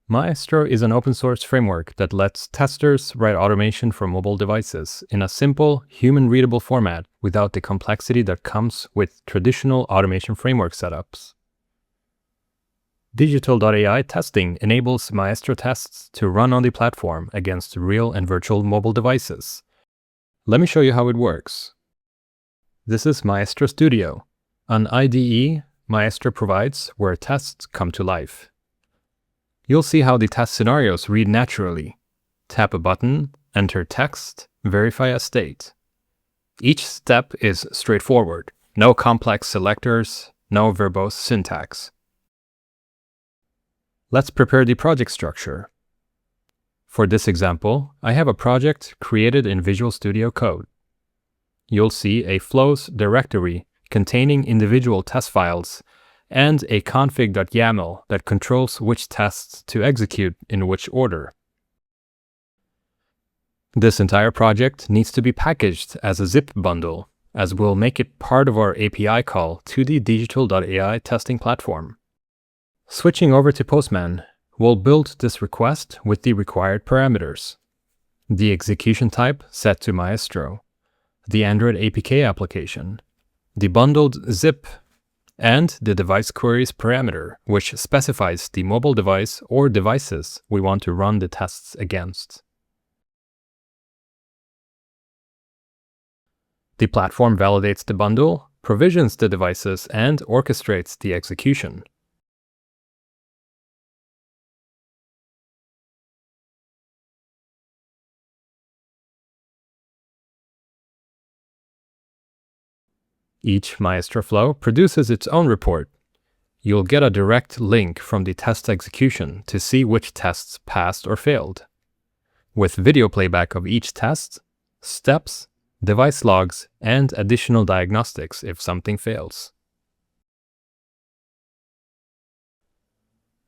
Maestro is an open-source framework that lets testers write automation for mobile devices in a simple, human-readable format without the complexity that comes with traditional automation framework setups. Digital.ai Testing enables Maestro tests to run on the platform against real and virtual mobile devices. Let me show you how it works. This is Maestro Studio, an IDE Maestro provides where tests come to life. You'll see how the test scenarios read naturally. Tap a button, enter text, verify a state. Each step is straightforward. No complex selectors, no verbose syntax. Let's prepare the project structure. For this example, I have a project created in Visual Studio Code. You'll see a flows directory containing individual test files and a config.yaml that controls which tests to execute in which order. This entire project needs to be packaged as a zip bundle, as we'll make it part of our API call to the Digital.ai testing platform. Switching over to Postman, we'll build this request with the required parameters. The execution type set to Maestro, the Android APK application, the bundled zip, and the device queries parameter, which specifies the mobile device or devices we want to run the tests against. The platform validates the bundle, provisions the devices, and orchestrates the execution. Each Maestro flow produces its own report. You'll get a direct link from the test execution to see which tests passed or failed, with video playback of each test, steps, device logs, and additional diagnostics if something fails.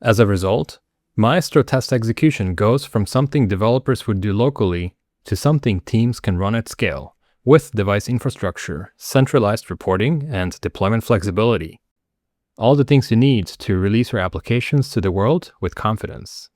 As a result, Maestro test execution goes from something developers would do locally to something teams can run at scale, with device infrastructure, centralized reporting, and deployment flexibility. All the things you need to release your applications to the world with confidence.